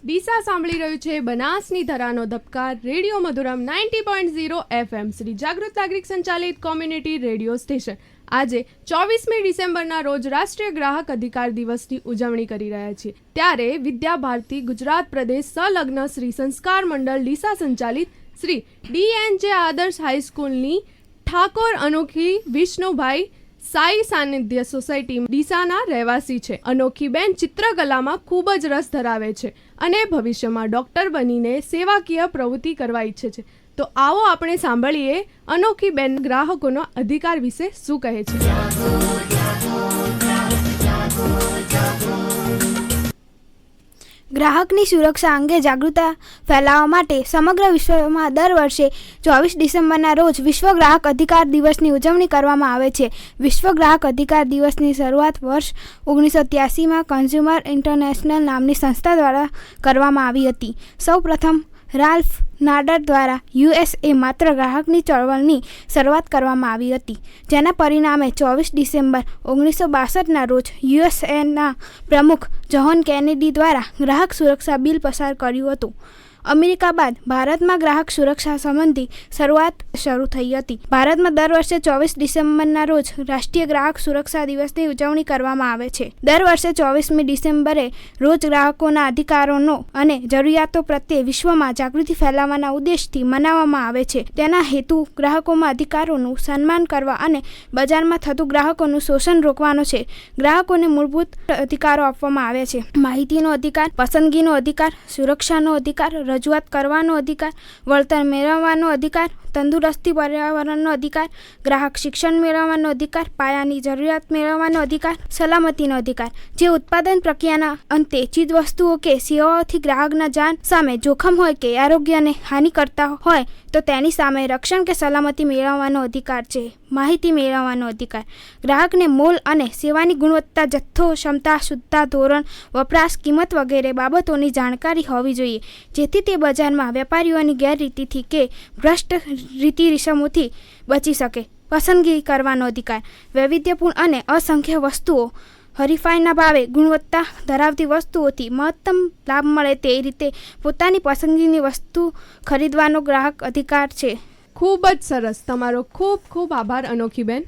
ડીસા સાંભળી રહ્યું છે બનાસની ધરાનો ધબકાર રેડિયો મધુરમ 90.0 FM શ્રી જાગૃત નાગરિક સંચાલિત કોમ્યુનિટી રેડિયો સ્ટેશન. આજે 24મી ડિસેમ્બરના રોજ રાષ્ટ્રીય ગ્રાહક અધિકાર દિવસની ઉજવણી કરી રહ્યા છીએ. ત્યારે વિદ્યા ભારતી ગુજરાત પ્રદેશ સંલગ્ન શ્રી સંસ્કાર મંડળ ડીસા સંચાલિત શ્રી DNJ આદર્શ હાઈસ્કૂલની ઠાકોર અનોખી વિષ્ણુભાઈ સાઈ સાનિધ્ય સોસાયટી ડીસાના રહેવાસી છે. અનોખીબેન ચિત્રકલામાં ખૂબ જ રસ ધરાવે છે અને ભવિષ્યમાં ડૉક્ટર બનીને સેવાકીય પ્રવૃત્તિ કરવા ઈચ્છે છે. તો આવો આપણે સાંભળીએ અનોખીબેન ગ્રાહકોનો અધિકાર વિશે શું કહે છે. ગ્રાહકની સુરક્ષા અંગે જાગૃતતા ફેલાવવા માટે સમગ્ર વિશ્વમાં દર વર્ષે 24 ડિસેમ્બરના રોજ વિશ્વ ગ્રાહક અધિકાર દિવસની ઉજવણી કરવામાં આવે છે. વિશ્વ ગ્રાહક અધિકાર દિવસની શરૂઆત વર્ષ 1983માં કન્ઝ્યુમર ઇન્ટરનેશનલ નામની સંસ્થા દ્વારા કરવામાં આવી હતી. સૌપ્રથમ રાલ્ફ નાડર દ્વારા USA માત્ર ગ્રાહકની ચળવળની શરૂઆત કરવામાં આવી હતી, જેના પરિણામે 24 ડિસેમ્બર 1962ના રોજ USAના પ્રમુખ જ્હોન કેનેડી દ્વારા ગ્રાહક સુરક્ષા બિલ પસાર કર્યું હતું. અમેરિકા બાદ ભારતમાં ગ્રાહક સુરક્ષા સંબંધી શરૂઆત શરૂ થઈ હતી. ભારતમાં દર વર્ષે 24 ડિસેમ્બરના રોજ રાષ્ટ્રીય ગ્રાહક સુરક્ષા દિવસની ઉજવણી કરવામાં આવે છે. દર વર્ષે 24મી ડિસેમ્બરે રોજ ગ્રાહકોના અધિકારોનો અને જરૂરિયાતો પ્રત્યે વિશ્વમાં જાગૃતિ ફેલાવવાના ઉદ્દેશથી મનાવવામાં આવે છે. તેના હેતુ ગ્રાહકોમાં અધિકારોનું સન્માન કરવા અને બજારમાં થતું ગ્રાહકોનું શોષણ રોકવાનો છે. ગ્રાહકોને મૂળભૂત અધિકારો આપવામાં આવ્યા છે: માહિતીનો અધિકાર, પસંદગીનો અધિકાર, સુરક્ષાનો અધિકાર, રજૂઆત કરવાનો અધિકાર, વળતર મેળવવાનો અધિકાર, તંદુરસ્તી પર્યાવરણનો અધિકાર, ગ્રાહક શિક્ષણ મેળવવાનો અધિકાર, પાયાની જરૂરિયાત મેળવવાનો અધિકાર, સલામતીનો અધિકાર. જે ઉત્પાદન પ્રક્રિયાના અંતે ચીજવસ્તુઓ કે સેવાઓથી ગ્રાહકના જાન સામે જોખમ હોય કે આરોગ્યને હાનિ કરતા હોય તો તેની સામે રક્ષણ કે સલામતી મેળવવાનો અધિકાર છે. માહિતી મેળવવાનો અધિકાર. ગ્રાહકને મોલ અને સેવાની ગુણવત્તા, જથ્થો, ક્ષમતા, શુદ્ધતા, ધોરણ, વપરાશ, કિંમત વગેરે બાબતોની જાણકારી હોવી જોઈએ, જેથી તે બજારમાં વેપારીઓની ગેરરીતિથી કે ભ્રષ્ટ રીતિ રિસમોથી બચી શકે. પસંદગી કરવાનો અધિકાર. વૈવિધ્યપૂર્ણ અને અસંખ્ય વસ્તુઓ, હરીફાઈના ભાવે ગુણવત્તા ધરાવતી વસ્તુઓથી મહત્તમ લાભ મળે તે રીતે પોતાની પસંદગીની વસ્તુ ખરીદવાનો ગ્રાહક અધિકાર છે. ખૂબ જ સરસ. તમારો ખૂબ ખૂબ આભાર અનોખીબેન.